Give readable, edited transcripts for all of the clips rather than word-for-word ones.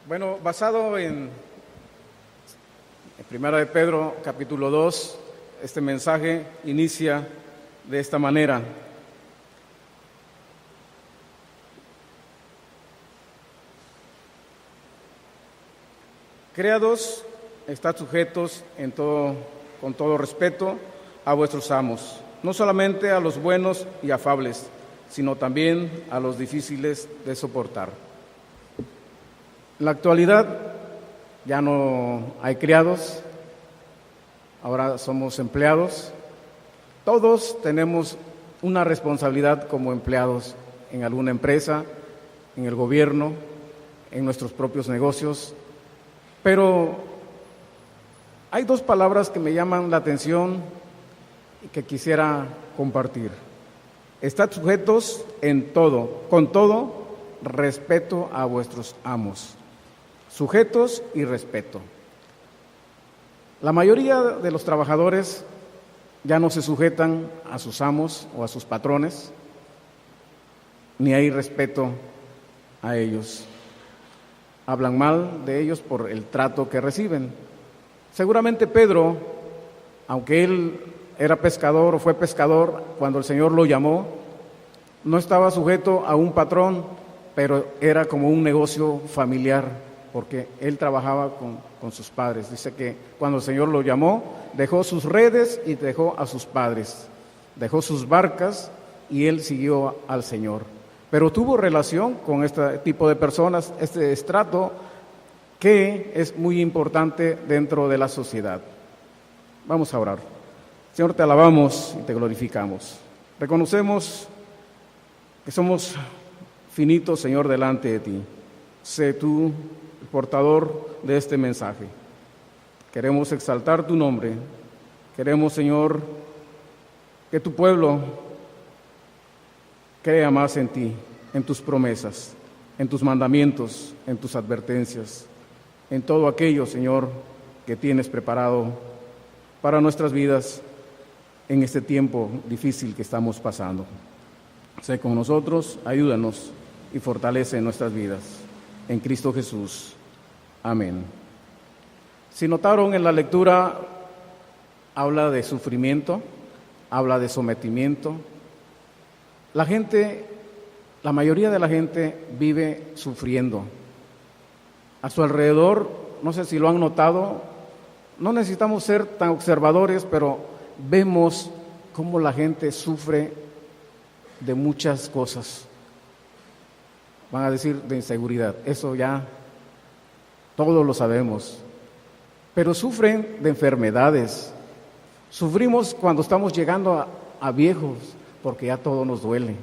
Bueno, basado en Primera de Pedro, capítulo 2, este mensaje inicia de esta manera. Criados, estad sujetos con todo respeto a vuestros amos, no solamente a los buenos y afables, sino también a los difíciles de soportar. En la actualidad ya no hay criados, ahora somos empleados. Todos tenemos una responsabilidad como empleados en alguna empresa, en el gobierno, en nuestros propios negocios. Pero hay dos palabras que me llaman la atención y que quisiera compartir. Estad sujetos en todo, con todo respeto a vuestros amos. Sujetos y respeto. La mayoría de los trabajadores ya no se sujetan a sus amos o a sus patrones, ni hay respeto a ellos. Hablan mal de ellos por el trato que reciben. Seguramente Pedro, aunque él era pescador o fue pescador cuando el Señor lo llamó, no estaba sujeto a un patrón, pero era como un negocio familiar, porque él trabajaba con sus padres. Dice que cuando el Señor lo llamó, dejó sus redes y dejó a sus padres, dejó sus barcas y él siguió al Señor. Pero tuvo relación con este tipo de personas, este estrato que es muy importante dentro de la sociedad. Vamos a orar. Señor, te alabamos y te glorificamos. Reconocemos que somos finitos, Señor, delante de ti. Sé tú el portador de este mensaje. Queremos exaltar tu nombre. Queremos, Señor, que tu pueblo crea más en ti, en tus promesas, en tus mandamientos, en tus advertencias, en todo aquello, Señor, que tienes preparado para nuestras vidas en este tiempo difícil que estamos pasando. Sé con nosotros, ayúdanos y fortalece nuestras vidas. En Cristo Jesús. Amén. Si notaron en la lectura, habla de sufrimiento, habla de sometimiento. La mayoría de la gente vive sufriendo. A su alrededor, no sé si lo han notado, no necesitamos ser tan observadores, pero vemos cómo la gente sufre de muchas cosas. Van a decir de inseguridad, eso ya todos lo sabemos, pero sufren de enfermedades. Sufrimos cuando estamos llegando a viejos, porque ya todo nos duele.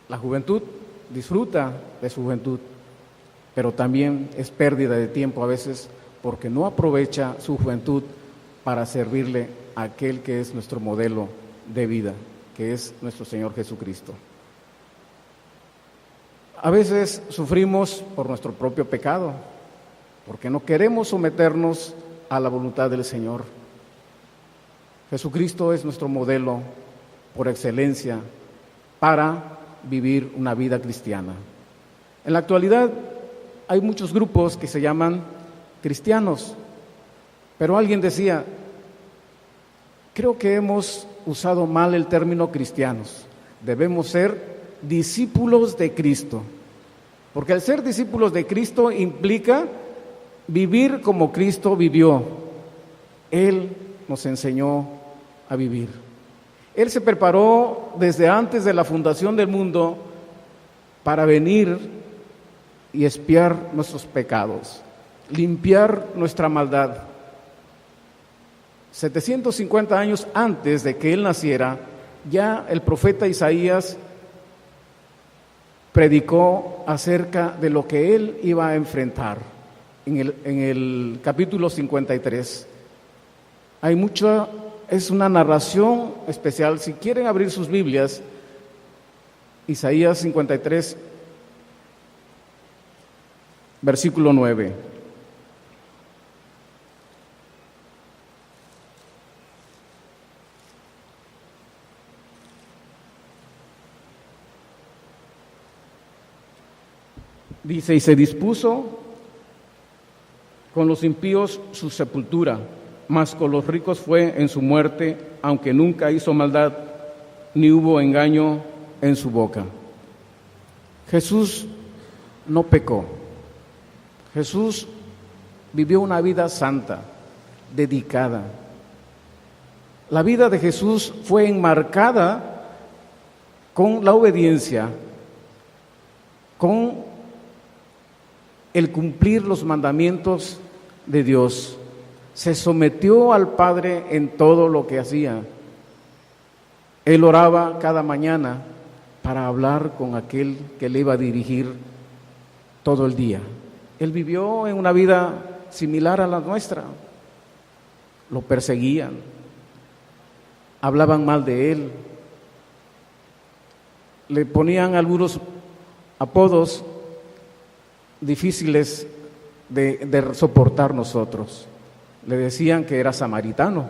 La juventud disfruta de su juventud, pero también es pérdida de tiempo a veces porque no aprovecha su juventud para servirle a aquel que es nuestro modelo de vida, que es nuestro Señor Jesucristo. A veces sufrimos por nuestro propio pecado, porque no queremos someternos a la voluntad del Señor. Jesucristo es nuestro modelo por excelencia para vivir una vida cristiana. En la actualidad hay muchos grupos que se llaman cristianos, pero alguien decía, creo que hemos usado mal el término cristianos, debemos ser discípulos de Cristo, porque el ser discípulos de Cristo implica vivir como Cristo vivió. Él nos enseñó a vivir. Él se preparó desde antes de la fundación del mundo para venir y expiar nuestros pecados, limpiar nuestra maldad. 750 años antes de que Él naciera, ya el profeta Isaías predicó acerca de lo que Él iba a enfrentar. En el capítulo 53 es una narración especial. Si quieren abrir sus Biblias, Isaías 53, versículo 9. Dice, y se dispuso con los impíos su sepultura, mas con los ricos fue en su muerte, aunque nunca hizo maldad, ni hubo engaño en su boca. Jesús no pecó. Jesús vivió una vida santa, dedicada. La vida de Jesús fue enmarcada con la obediencia, con el cumplir los mandamientos de Dios. Se sometió al Padre en todo lo que hacía. Él oraba cada mañana para hablar con aquel que le iba a dirigir todo el día. Él vivió en una vida similar a la nuestra. Lo perseguían, hablaban mal de él, le ponían algunos apodos difíciles de soportar nosotros. Le decían que era samaritano.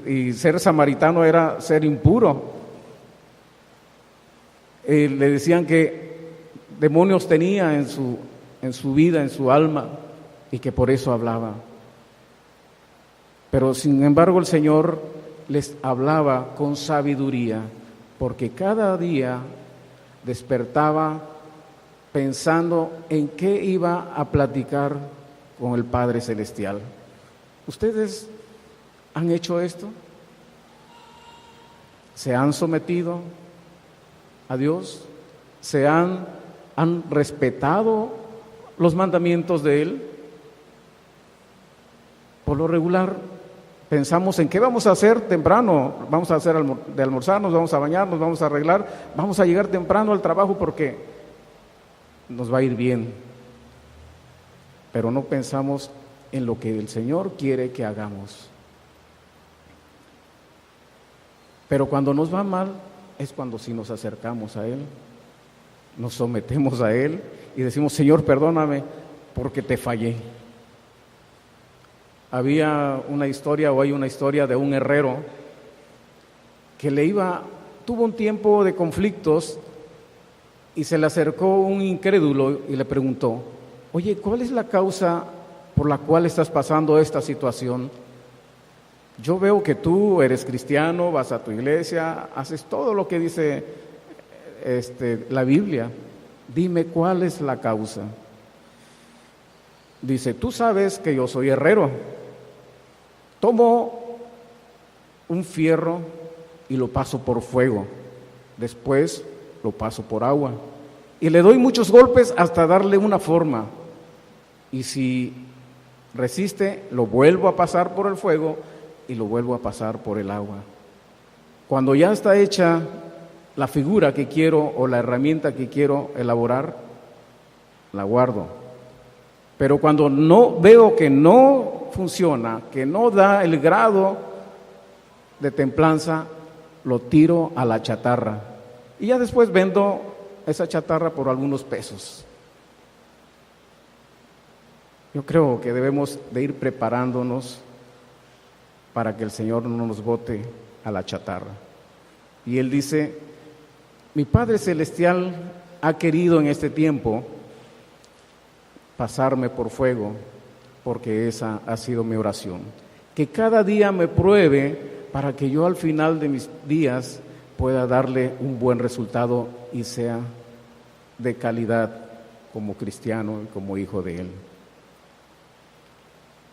y ser samaritano era ser impuro. Le decían que demonios tenía en su vida, en su alma, y que por eso hablaba. Pero sin embargo el Señor les hablaba con sabiduría, porque cada día despertaba pensando en qué iba a platicar con el Padre Celestial. ¿Ustedes han hecho esto? ¿Se han sometido a Dios? ¿Han respetado los mandamientos de Él? Por lo regular, pensamos en qué vamos a hacer temprano. Vamos a hacer de almorzar, nos vamos a bañar, nos vamos a arreglar, vamos a llegar temprano al trabajo porque nos va a ir bien. Pero no pensamos en lo que el Señor quiere que hagamos. Pero cuando nos va mal, es cuando sí nos acercamos a Él, nos sometemos a Él y decimos: Señor, perdóname porque te fallé. Había una historia, o hay una historia de un herrero que tuvo un tiempo de conflictos y se le acercó un incrédulo y le preguntó: oye, ¿cuál es la causa por la cual estás pasando esta situación? Yo veo que tú eres cristiano, vas a tu iglesia, haces todo lo que dice la Biblia. Dime cuál es la causa. Dice: tú sabes que yo soy herrero. Tomo un fierro y lo paso por fuego. Después lo paso por agua. Y le doy muchos golpes hasta darle una forma. Y si resiste, lo vuelvo a pasar por el fuego y lo vuelvo a pasar por el agua. Cuando ya está hecha la figura que quiero o la herramienta que quiero elaborar, la guardo. Pero cuando no veo que no funciona, que no da el grado de templanza, lo tiro a la chatarra. Y ya después vendo esa chatarra por algunos pesos. Yo creo que debemos de ir preparándonos para que el Señor no nos bote a la chatarra. Y Él dice: mi Padre Celestial ha querido en este tiempo pasarme por fuego, porque esa ha sido mi oración. Que cada día me pruebe para que yo al final de mis días pueda darle un buen resultado y sea de calidad como cristiano y como hijo de Él.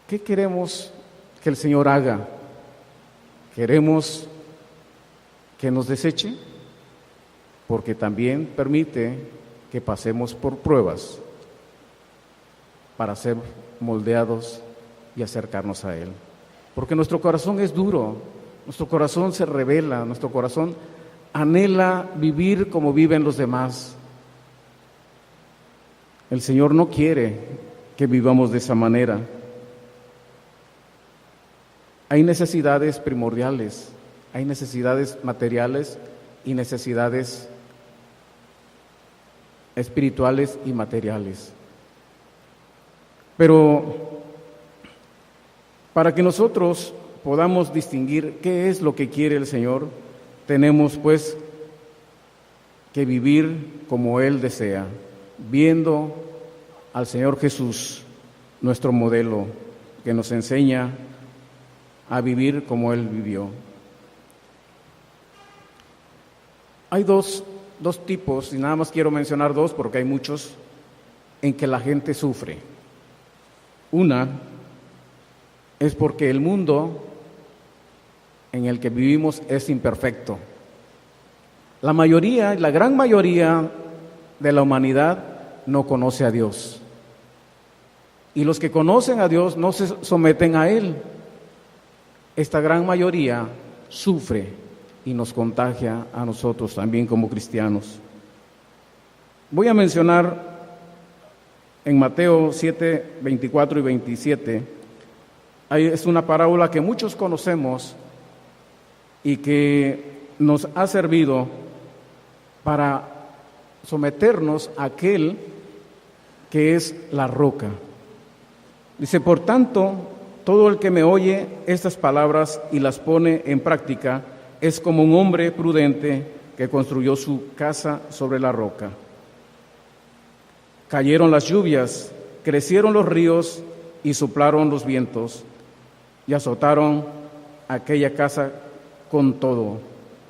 ¿Qué queremos que el Señor haga? ¿Queremos que nos deseche? Porque también permite que pasemos por pruebas para ser moldeados y acercarnos a Él. Porque nuestro corazón es duro, nuestro corazón se rebela, nuestro corazón anhela vivir como viven los demás. El Señor no quiere que vivamos de esa manera. Hay necesidades primordiales, hay necesidades materiales y necesidades espirituales y materiales. Pero para que nosotros podamos distinguir qué es lo que quiere el Señor, tenemos pues que vivir como Él desea, viendo al Señor Jesús, nuestro modelo, que nos enseña a vivir como Él vivió. Hay dos tipos, y nada más quiero mencionar dos porque hay muchos, en que la gente sufre. Una es porque el mundo en el que vivimos es imperfecto. La gran mayoría de la humanidad no conoce a Dios. Y los que conocen a Dios no se someten a Él. Esta gran mayoría sufre y nos contagia a nosotros también como cristianos. Voy a mencionar en Mateo 7, 24 y 27, es una parábola que muchos conocemos y que nos ha servido para someternos a aquel que es la roca. Dice, por tanto, todo el que me oye estas palabras y las pone en práctica es como un hombre prudente que construyó su casa sobre la roca. Cayeron las lluvias, crecieron los ríos y soplaron los vientos y azotaron aquella casa con todo.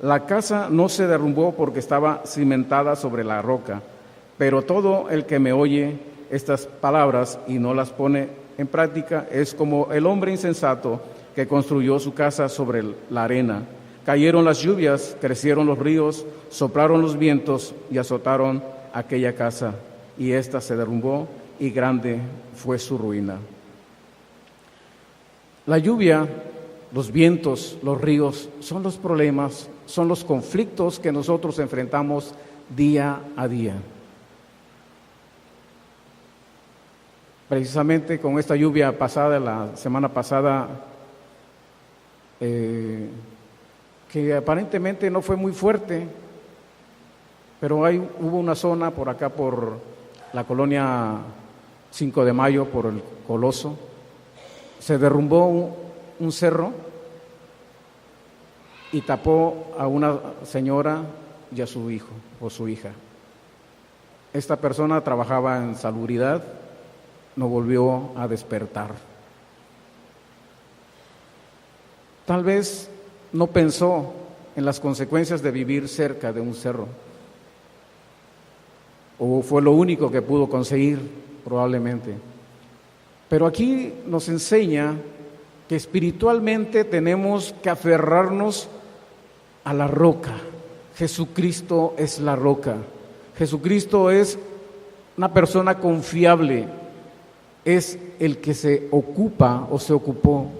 La casa no se derrumbó porque estaba cimentada sobre la roca, pero todo el que me oye estas palabras y no las pone en práctica es como el hombre insensato que construyó su casa sobre la arena. Cayeron las lluvias, crecieron los ríos, soplaron los vientos y azotaron aquella casa, y ésta se derrumbó y grande fue su ruina. La lluvia, los vientos, los ríos son los problemas, son los conflictos que nosotros enfrentamos día a día. Precisamente con esta lluvia pasada, la semana pasada, que aparentemente no fue muy fuerte, pero hubo una zona por acá, por la colonia 5 de Mayo, por el Coloso, se derrumbó un cerro y tapó a una señora y a su hijo o su hija. Esta persona trabajaba en salubridad, no volvió a despertar. Tal vez no pensó en las consecuencias de vivir cerca de un cerro, o fue lo único que pudo conseguir, probablemente. Pero aquí nos enseña que espiritualmente tenemos que aferrarnos a la roca. Jesucristo es la roca. Jesucristo es una persona confiable, es el que se ocupa o se ocupó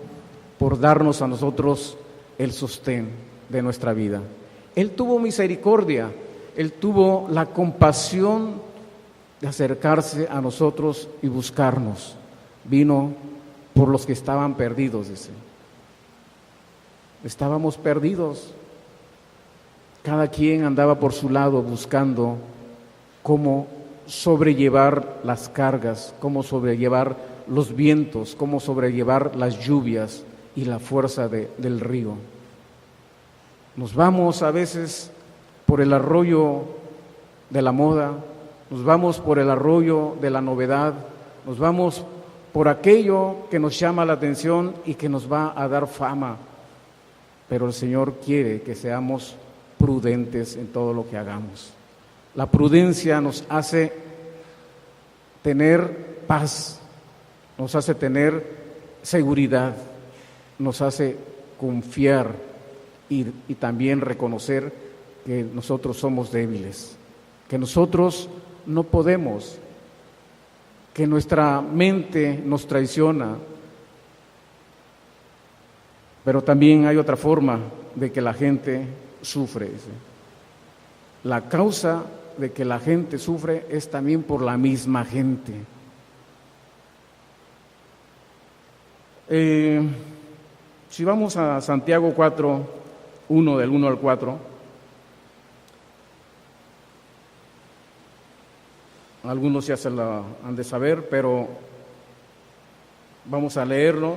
por darnos a nosotros el sostén de nuestra vida. Él tuvo misericordia, Él tuvo la compasión de acercarse a nosotros y buscarnos. Vino por los que estaban perdidos, dice. Estábamos perdidos. Cada quien andaba por su lado buscando cómo sobrellevar las cargas, cómo sobrellevar los vientos, cómo sobrellevar las lluvias y la fuerza del río. Nos vamos a veces por el arroyo de la moda, nos vamos por el arroyo de la novedad, nos vamos por aquello que nos llama la atención y que nos va a dar fama. Pero el Señor quiere que seamos prudentes en todo lo que hagamos. La prudencia nos hace tener paz, nos hace tener seguridad, nos hace confiar y también reconocer que nosotros somos débiles, que nosotros no podemos, que nuestra mente nos traiciona. Pero también hay otra forma de que la gente sufre. La causa de que la gente sufre es también por la misma gente. Si vamos a Santiago 4, 1, del 1 al 4, algunos ya se la han de saber, pero vamos a leerlo.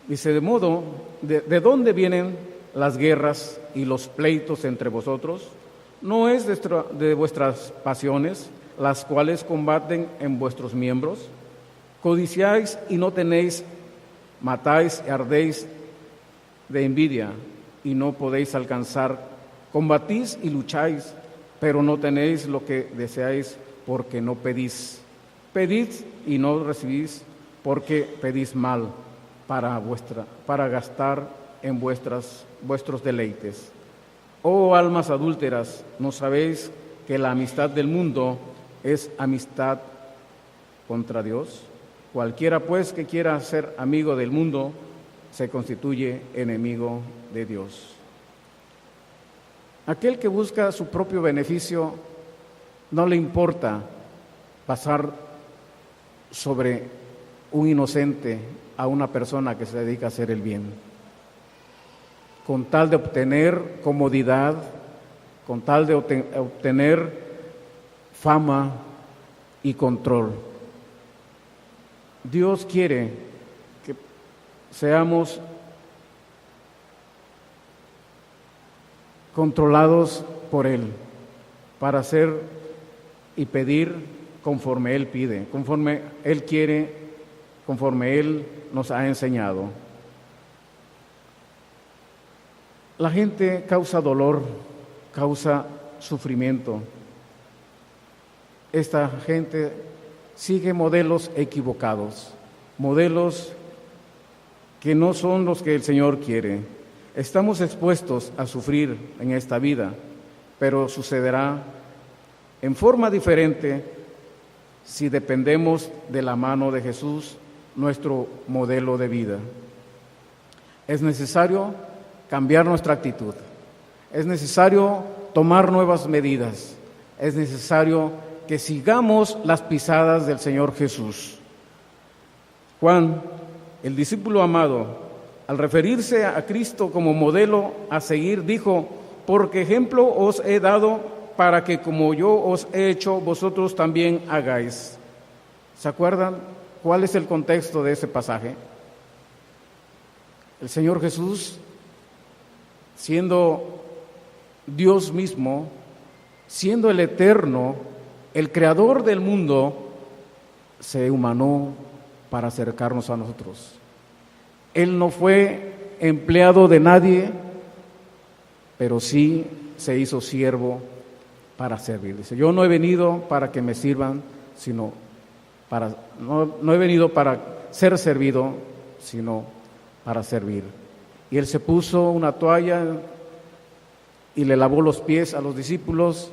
Dice, de modo, ¿de dónde vienen las guerras y los pleitos entre vosotros? ¿No es de vuestras pasiones las cuales combaten en vuestros miembros? Codiciáis y no tenéis, matáis y ardéis de envidia y no podéis alcanzar, combatís y lucháis, pero no tenéis lo que deseáis porque no pedís. Pedid y no recibís porque pedís mal para gastar en vuestros deleites. Oh almas adúlteras, ¿no sabéis que la amistad del mundo es amistad contra Dios? Cualquiera pues que quiera ser amigo del mundo se constituye enemigo de Dios. Aquel que busca su propio beneficio no le importa pasar sobre un inocente a una persona que se dedica a hacer el bien, con tal de obtener comodidad, con tal de obtener fama y control. Dios quiere que seamos controlados por Él, para hacer y pedir conforme Él pide, conforme Él quiere, conforme Él nos ha enseñado. La gente causa dolor, causa sufrimiento. Esta gente sigue modelos equivocados, modelos que no son los que el Señor quiere. Estamos expuestos a sufrir en esta vida, pero sucederá en forma diferente si dependemos de la mano de Jesús, nuestro modelo de vida. Es necesario cambiar nuestra actitud, es necesario tomar nuevas medidas, es necesario que sigamos las pisadas del Señor Jesús. Juan, el discípulo amado, al referirse a Cristo como modelo a seguir, dijo: porque ejemplo os he dado para que como yo os he hecho, vosotros también hagáis. ¿Se acuerdan cuál es el contexto de ese pasaje? El Señor Jesús, siendo Dios mismo, siendo el eterno, el creador del mundo, se humanó para acercarnos a nosotros. Él no fue empleado de nadie, pero sí se hizo siervo para servir. Dice: yo no he venido para que me sirvan, sino no he venido para ser servido, sino para servir. Y Él se puso una toalla y le lavó los pies a los discípulos,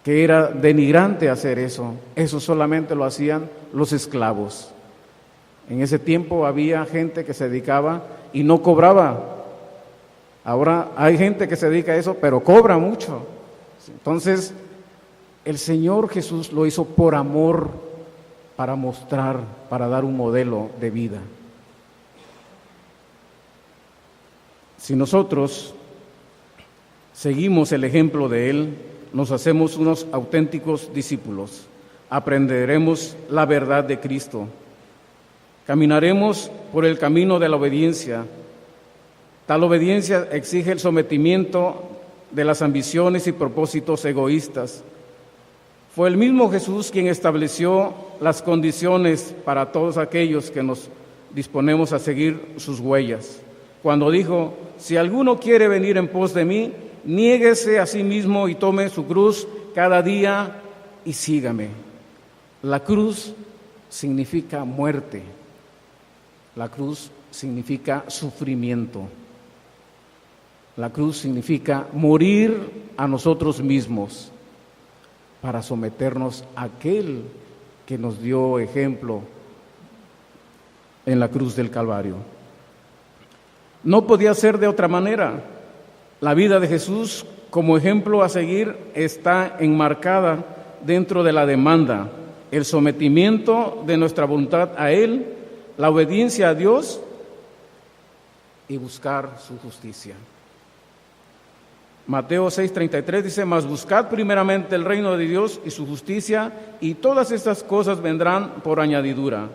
que era denigrante hacer eso. Eso solamente lo hacían los esclavos. En ese tiempo había gente que se dedicaba y no cobraba. Ahora hay gente que se dedica a eso, pero cobra mucho. Entonces, el Señor Jesús lo hizo por amor, para mostrar, para dar un modelo de vida. Si nosotros seguimos el ejemplo de Él, nos hacemos unos auténticos discípulos, aprenderemos la verdad de Cristo, caminaremos por el camino de la obediencia. Tal obediencia exige el sometimiento de las ambiciones y propósitos egoístas. Fue el mismo Jesús quien estableció las condiciones para todos aquellos que nos disponemos a seguir sus huellas, cuando dijo: si alguno quiere venir en pos de mí, niéguese a sí mismo y tome su cruz cada día y sígame. La cruz significa muerte. La cruz significa sufrimiento. La cruz significa morir a nosotros mismos para someternos a aquel que nos dio ejemplo en la cruz del Calvario. No podía ser de otra manera. La vida de Jesús como ejemplo a seguir está enmarcada dentro de la demanda, el sometimiento de nuestra voluntad a Él, la obediencia a Dios y buscar su justicia. Mateo 6:33 dice: mas buscad primeramente el reino de Dios y su justicia, y todas estas cosas vendrán por añadidura.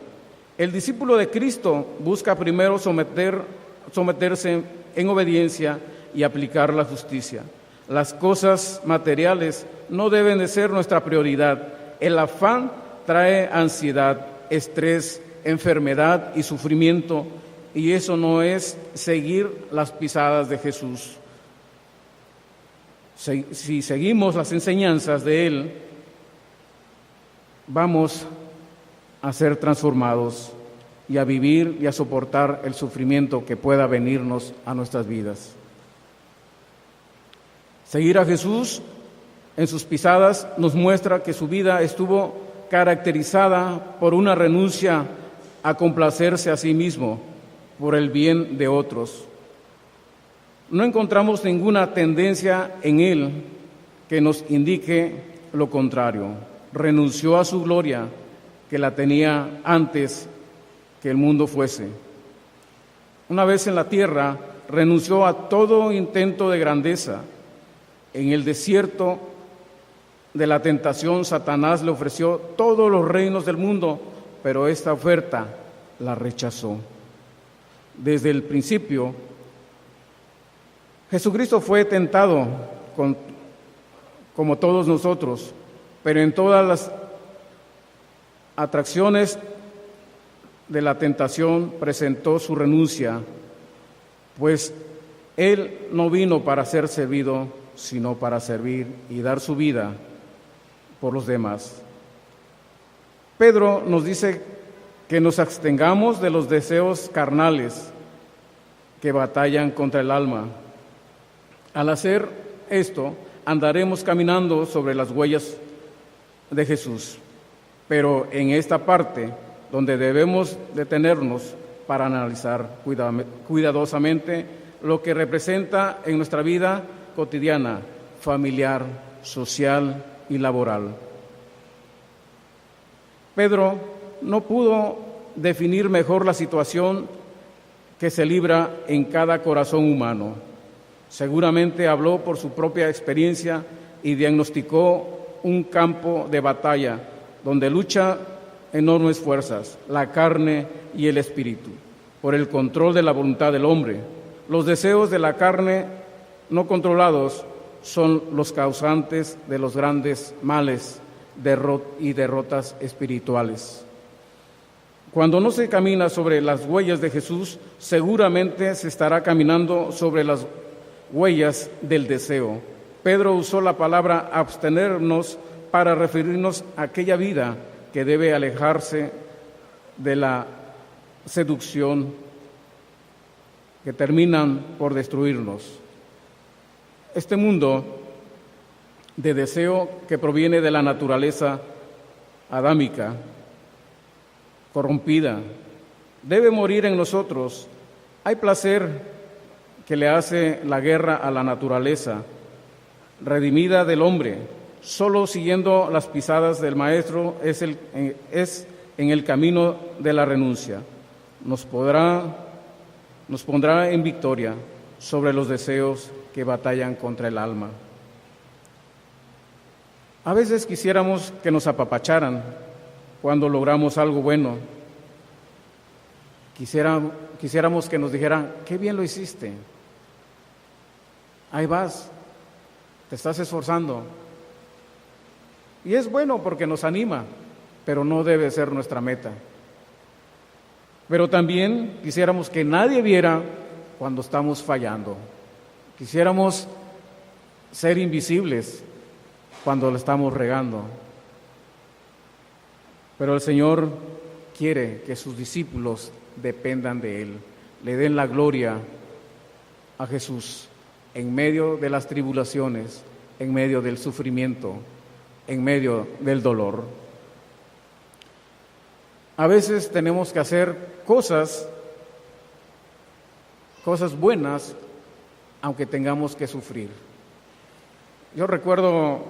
El discípulo de Cristo busca primero someterse en obediencia y aplicar la justicia. Las cosas materiales no deben de ser nuestra prioridad. El afán trae ansiedad, estrés, enfermedad y sufrimiento, y eso no es seguir las pisadas de Jesús. Si seguimos las enseñanzas de Él, vamos a ser transformados y a vivir y a soportar el sufrimiento que pueda venirnos a nuestras vidas. Seguir a Jesús en sus pisadas nos muestra que su vida estuvo caracterizada por una renuncia a complacerse a sí mismo por el bien de otros. No encontramos ninguna tendencia en Él que nos indique lo contrario. Renunció a su gloria, que la tenía antes que el mundo fuese. Una vez en la tierra, renunció a todo intento de grandeza. En el desierto de la tentación, Satanás le ofreció todos los reinos del mundo, pero esta oferta la rechazó. Desde el principio, Jesucristo fue tentado como todos nosotros, pero en todas las atracciones de la tentación presentó su renuncia, pues Él no vino para ser servido, sino para servir y dar su vida por los demás. Pedro nos dice que nos abstengamos de los deseos carnales que batallan contra el alma. Al hacer esto, andaremos caminando sobre las huellas de Jesús, pero en esta parte donde debemos detenernos para analizar cuidadosamente lo que representa en nuestra vida cotidiana, familiar, social y laboral. Pedro no pudo definir mejor la situación que se libra en cada corazón humano. Seguramente habló por su propia experiencia y diagnosticó un campo de batalla donde lucha enormes fuerzas, la carne y el espíritu, por el control de la voluntad del hombre. Los deseos de la carne no controlados son los causantes de los grandes males y derrotas espirituales. Cuando no se camina sobre las huellas de Jesús, seguramente se estará caminando sobre las huellas del deseo. Pedro usó la palabra abstenernos para referirnos a aquella vida que debe alejarse de la seducción que terminan por destruirnos. Este mundo de deseo que proviene de la naturaleza adámica, corrompida, debe morir en nosotros. Hay placer que le hace la guerra a la naturaleza redimida del hombre. Solo siguiendo las pisadas del Maestro es en el camino de la renuncia. Nos pondrá en victoria sobre los deseos que batallan contra el alma. A veces quisiéramos que nos apapacharan cuando logramos algo bueno. Quisiéramos que nos dijeran, qué bien lo hiciste. Ahí vas, te estás esforzando. Y es bueno porque nos anima, pero no debe ser nuestra meta. Pero también quisiéramos que nadie viera cuando estamos fallando. Quisiéramos ser invisibles cuando lo estamos regando. Pero el Señor quiere que sus discípulos dependan de Él, le den la gloria a Jesús en medio de las tribulaciones, en medio del sufrimiento, en medio del dolor. A veces tenemos que hacer cosas buenas, aunque tengamos que sufrir. Yo recuerdo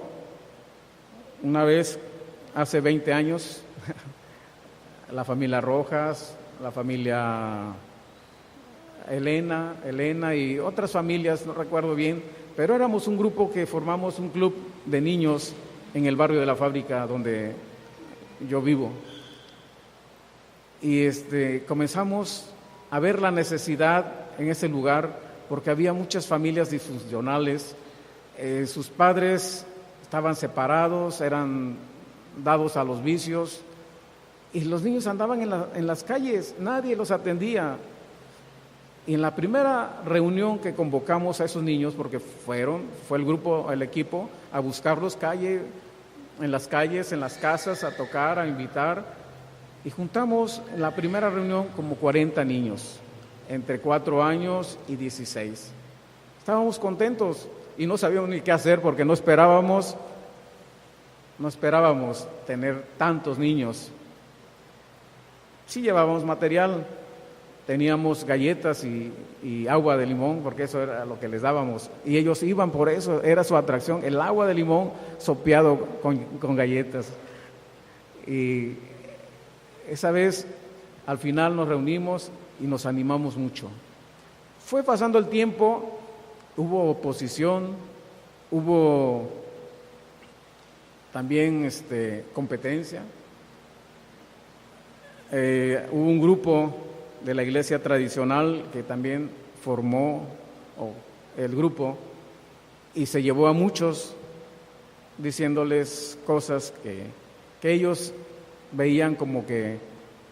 una vez, hace 20 años, la familia Rojas, la familia Elena y otras familias, no recuerdo bien, pero éramos un grupo que formamos un club de niños en el barrio de la Fábrica donde yo vivo. Y comenzamos a ver la necesidad en ese lugar porque había muchas familias disfuncionales, sus padres estaban separados, eran dados a los vicios, y los niños andaban en las calles, nadie los atendía. Y en la primera reunión que convocamos a esos niños, porque fue el equipo, a buscarlos en las calles, en las casas, a tocar, a invitar, y juntamos en la primera reunión como 40 niños, entre 4 años y 16. Estábamos contentos y no sabíamos ni qué hacer porque no esperábamos tener tantos niños. Sí llevábamos material, teníamos galletas y agua de limón, porque eso era lo que les dábamos, y ellos iban por eso, era su atracción, el agua de limón sopeado con galletas. Y esa vez, al final nos reunimos y nos animamos mucho. Fue pasando el tiempo, hubo oposición, hubo también competencia. Hubo un grupo de la iglesia tradicional que también formó el grupo y se llevó a muchos diciéndoles cosas que ellos veían como que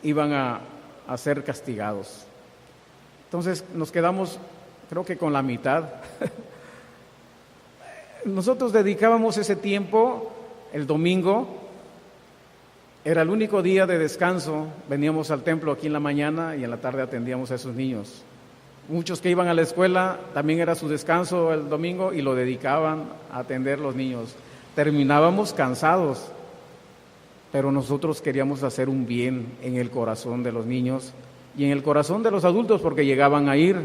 iban a ser castigados. Entonces nos quedamos, creo que con la mitad. Nosotros dedicábamos ese tiempo, el domingo, era el único día de descanso, veníamos al templo aquí en la mañana y en la tarde atendíamos a esos niños. Muchos que iban a la escuela, también era su descanso el domingo y lo dedicaban a atender los niños. Terminábamos cansados, pero nosotros queríamos hacer un bien en el corazón de los niños y en el corazón de los adultos porque llegaban a ir.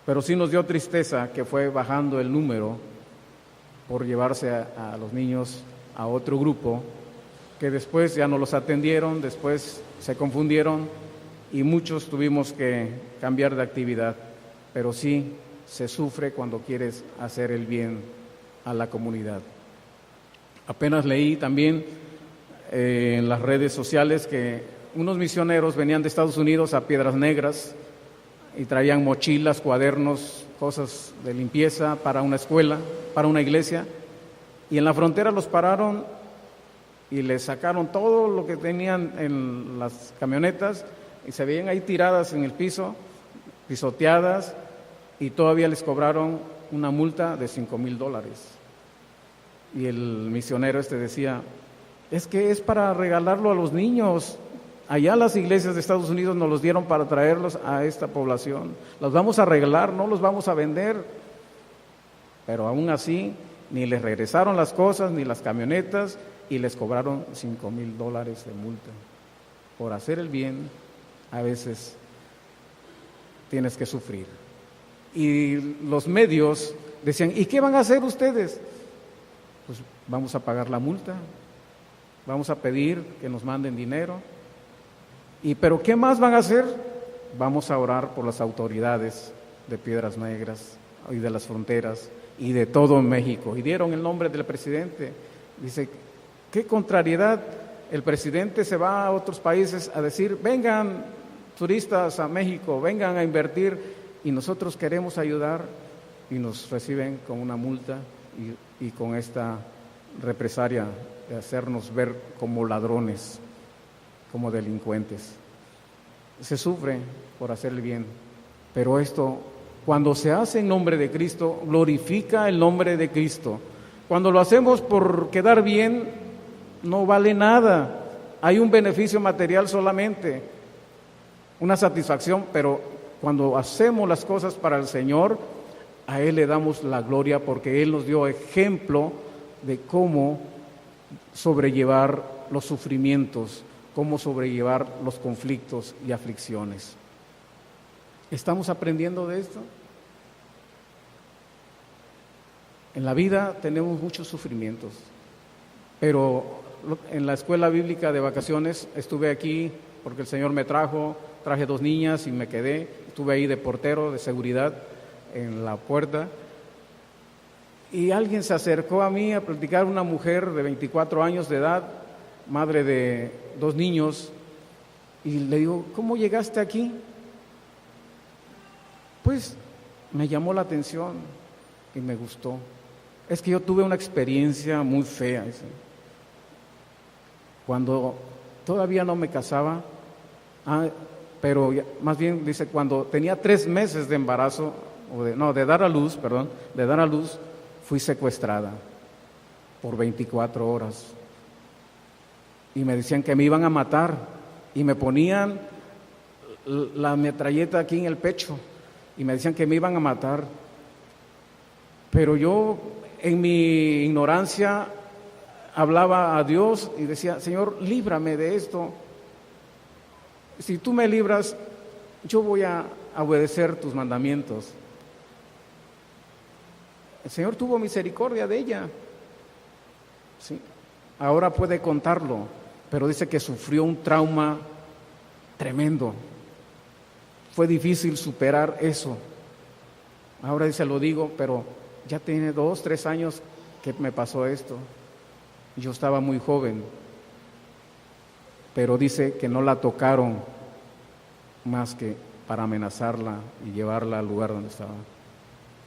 Pero sí nos dio tristeza que fue bajando el número por llevarse a los niños a otro grupo, que después ya no los atendieron, después se confundieron y muchos tuvimos que cambiar de actividad. Pero sí se sufre cuando quieres hacer el bien a la comunidad. Apenas leí también en las redes sociales que unos misioneros venían de Estados Unidos a Piedras Negras y traían mochilas, cuadernos, cosas de limpieza para una escuela, para una iglesia, y en la frontera los pararon y les sacaron todo lo que tenían en las camionetas y se veían ahí tiradas en el piso, pisoteadas, y todavía les cobraron una multa de $5,000. Y el misionero decía, es que es para regalarlo a los niños. Allá las iglesias de Estados Unidos nos los dieron para traerlos a esta población. Los vamos a regalar, no los vamos a vender. Pero aún así, ni les regresaron las cosas, ni las camionetas, y les cobraron $5,000 de multa. Por hacer el bien, a veces tienes que sufrir. Y los medios decían, ¿y qué van a hacer ustedes? Pues vamos a pagar la multa, vamos a pedir que nos manden dinero. ¿Pero qué más van a hacer? Vamos a orar por las autoridades de Piedras Negras y de las fronteras y de todo México. Y dieron el nombre del presidente. Dice, qué contrariedad, el presidente se va a otros países a decir, vengan turistas a México, vengan a invertir, y nosotros queremos ayudar, y nos reciben con una multa y con esta represalia de hacernos ver como ladrones, como delincuentes. Se sufre por hacer el bien, pero esto, cuando se hace en nombre de Cristo, glorifica el nombre de Cristo. Cuando lo hacemos por quedar bien, no vale nada. Hay un beneficio material solamente, una satisfacción, pero cuando hacemos las cosas para el Señor, a Él le damos la gloria porque Él nos dio ejemplo de cómo sobrellevar los sufrimientos, cómo sobrellevar los conflictos y aflicciones. ¿Estamos aprendiendo de esto? En la vida tenemos muchos sufrimientos, pero en la escuela bíblica de vacaciones estuve aquí porque el Señor me traje 2 niñas y me quedé, estuve ahí de portero, de seguridad en la puerta, y alguien se acercó a mí a platicar, una mujer de 24 años de edad, madre de 2 niños, y le digo, ¿cómo llegaste aquí? Pues me llamó la atención. y me gustó. Es que yo tuve una experiencia muy fea, dice. Cuando todavía no me casaba, pero más bien dice, cuando tenía 3 meses de embarazo, de dar a luz, fui secuestrada por 24 horas. Y me decían que me iban a matar y me ponían la metralleta aquí en el pecho y me decían que me iban a matar. Pero yo, en mi ignorancia, hablaba a Dios y decía, Señor, líbrame de esto. Si tú me libras, yo voy a obedecer tus mandamientos. El Señor tuvo misericordia de ella. Sí, ahora puede contarlo, pero dice que sufrió un trauma tremendo. Fue difícil superar eso. Ahora dice, lo digo, pero ya tiene 2, 3 años que me pasó esto. Yo estaba muy joven, pero dice que no la tocaron más que para amenazarla y llevarla al lugar donde estaba.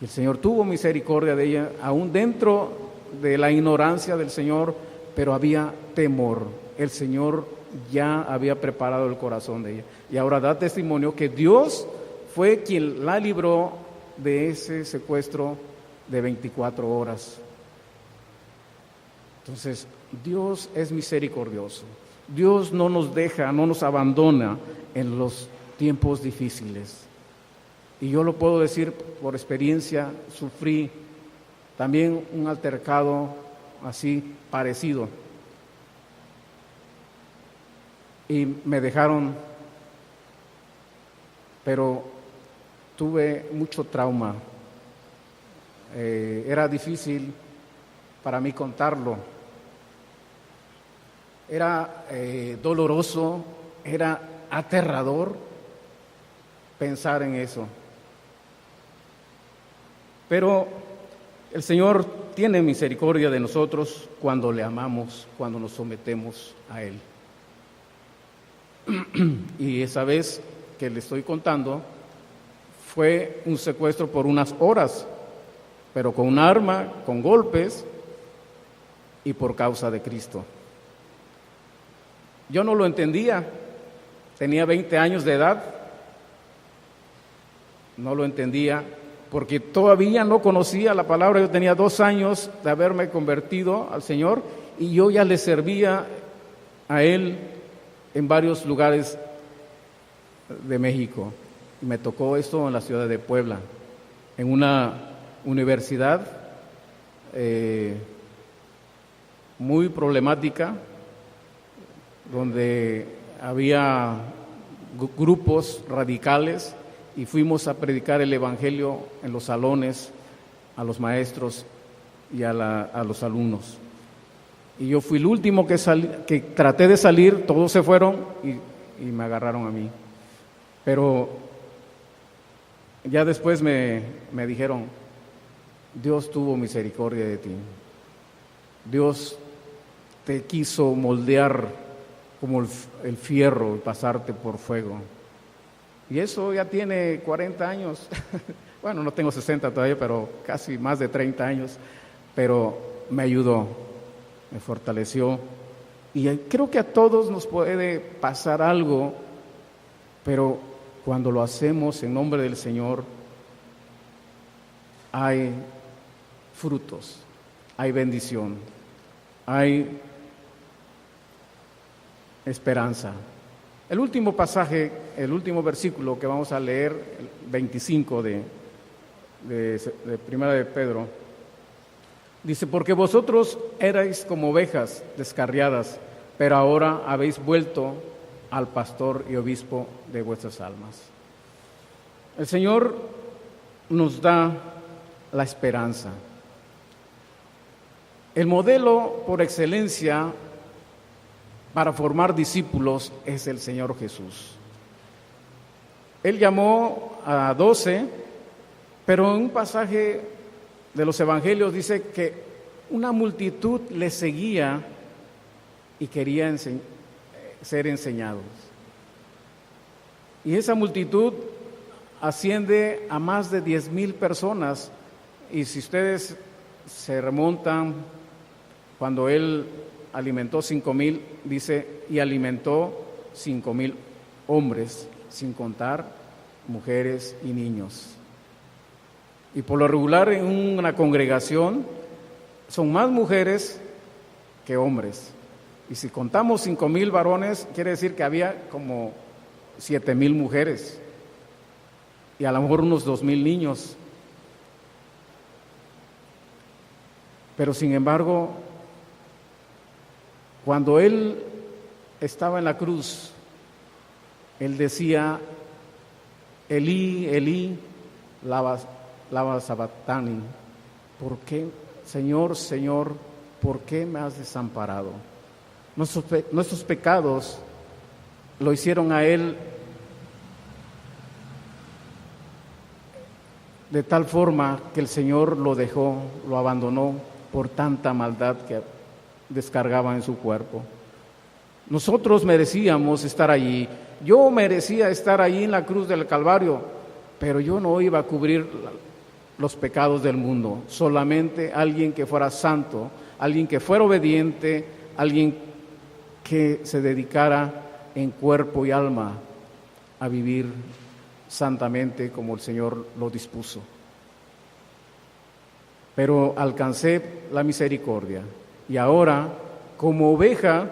Y el Señor tuvo misericordia de ella, aún dentro de la ignorancia del Señor, pero había temor. El Señor ya había preparado el corazón de ella. Y ahora da testimonio que Dios fue quien la libró de ese secuestro de 24 horas. Entonces, Dios es misericordioso. Dios no nos deja, no nos abandona en los tiempos difíciles. Y yo lo puedo decir por experiencia, sufrí también un altercado así parecido. Y me dejaron, pero tuve mucho trauma. Era difícil para mí contarlo. Era doloroso, era aterrador pensar en eso. Pero el Señor tiene misericordia de nosotros cuando le amamos, cuando nos sometemos a Él. Y esa vez que le estoy contando fue un secuestro por unas horas, pero con un arma, con golpes y por causa de Cristo. Yo no lo entendía, tenía 20 años de edad, no lo entendía porque todavía no conocía la palabra. Yo tenía 2 años de haberme convertido al Señor y yo ya le servía a Él en varios lugares de México. Me tocó esto en la ciudad de Puebla, en una universidad muy problemática, donde había grupos radicales y fuimos a predicar el Evangelio en los salones a los maestros y a los alumnos. Y yo fui el último que traté de salir, todos se fueron y me agarraron a mí. Pero ya después me dijeron, Dios tuvo misericordia de ti. Dios te quiso moldear como el fierro y pasarte por fuego. Y eso ya tiene 40 años. Bueno, no tengo 60 todavía, pero casi más de 30 años. Pero me ayudó, me fortaleció. Y creo que a todos nos puede pasar algo, pero cuando lo hacemos en nombre del Señor, hay frutos, hay bendición, hay esperanza. El último pasaje, el último versículo que vamos a leer, el 25 de Primera de Pedro, dice, porque vosotros erais como ovejas descarriadas, pero ahora habéis vuelto al pastor y obispo de vuestras almas. El Señor nos da la esperanza. El modelo por excelencia para formar discípulos es el Señor Jesús. Él llamó a 12, pero en un pasaje de los evangelios dice que una multitud le seguía y quería ser enseñados. Y esa multitud asciende a más de 10,000 personas Y si ustedes se remontan, cuando Él alimentó 5,000, dice, y alimentó 5,000 hombres, sin contar mujeres y niños. Y por lo regular en una congregación son más mujeres que hombres. Y si contamos 5,000 varones, quiere decir que había como 7,000 mujeres y a lo mejor unos 2,000 niños. Pero sin embargo, cuando Él estaba en la cruz, Él decía, Elí, Elí, lama sabactani. ¿Por qué, Señor, Señor, por qué me has desamparado? Nuestros pecados lo hicieron a Él de tal forma que el Señor lo dejó, lo abandonó por tanta maldad que descargaba en su cuerpo. Nosotros merecíamos estar allí. Yo merecía estar allí en la cruz del Calvario, pero yo no iba a cubrir los pecados del mundo. Solamente alguien que fuera santo, alguien que fuera obediente, alguien que se dedicara en cuerpo y alma a vivir santamente como el Señor lo dispuso. Pero alcancé la misericordia y ahora, como oveja,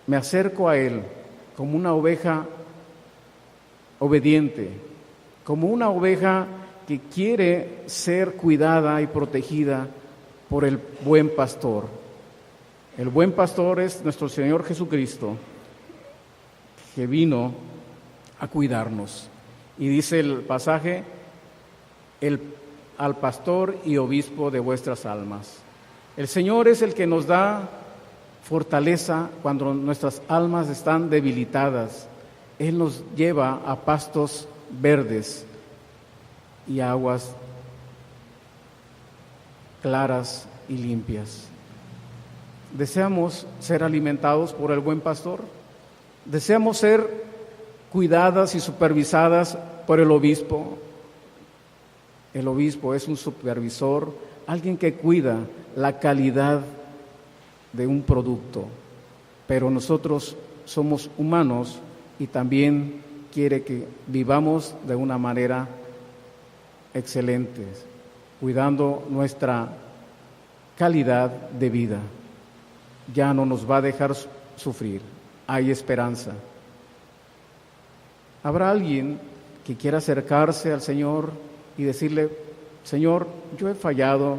me acerco a Él, como una oveja obediente, como una oveja que quiere ser cuidada y protegida por el buen pastor. El buen pastor es nuestro Señor Jesucristo, que vino a cuidarnos. Y dice el pasaje, al pastor y obispo de vuestras almas. El Señor es el que nos da fortaleza cuando nuestras almas están debilitadas. Él nos lleva a pastos verdes y aguas claras y limpias. ¿Deseamos ser alimentados por el buen pastor? ¿Deseamos ser cuidadas y supervisadas por el obispo? El obispo es un supervisor, alguien que cuida la calidad de un producto, pero nosotros somos humanos y también quiere que vivamos de una manera excelente, cuidando nuestra calidad de vida. Ya no nos va a dejar sufrir, hay esperanza. ¿Habrá alguien que quiera acercarse al Señor y decirle, Señor, yo he fallado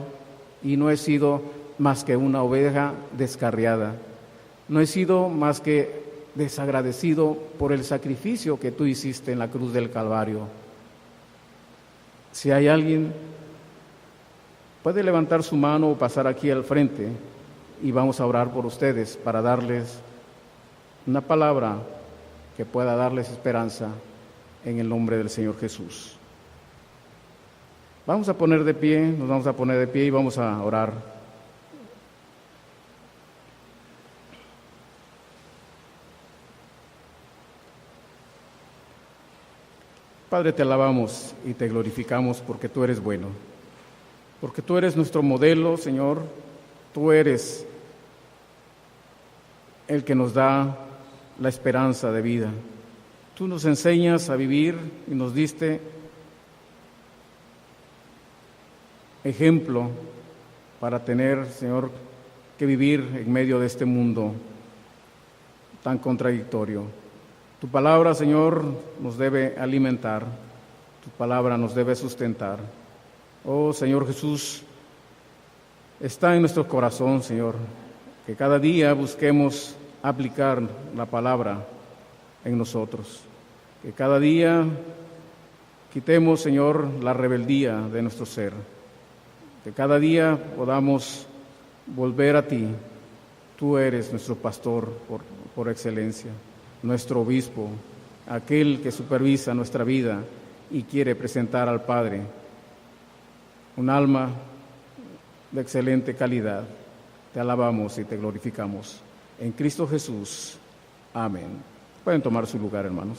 y no he sido más que una oveja descarriada, no he sido más que desagradecido por el sacrificio que tú hiciste en la cruz del Calvario? Si hay alguien, puede levantar su mano o pasar aquí al frente y vamos a orar por ustedes para darles una palabra que pueda darles esperanza en el nombre del Señor Jesús. Vamos a poner de pie, nos vamos a poner de pie y vamos a orar. Padre, te alabamos y te glorificamos porque tú eres bueno, porque tú eres nuestro modelo, Señor, tú eres el que nos da la esperanza de vida. Tú nos enseñas a vivir y nos diste ejemplo para tener, Señor, que vivir en medio de este mundo tan contradictorio. Tu palabra, Señor, nos debe alimentar, tu palabra nos debe sustentar. Oh, Señor Jesús, está en nuestro corazón, Señor, que cada día busquemos aplicar la palabra en nosotros, que cada día quitemos, Señor, la rebeldía de nuestro ser, que cada día podamos volver a ti. Tú eres nuestro pastor por excelencia, nuestro obispo, aquel que supervisa nuestra vida y quiere presentar al Padre un alma de excelente calidad. Te alabamos y te glorificamos. En Cristo Jesús. Amén. Pueden tomar su lugar, hermanos.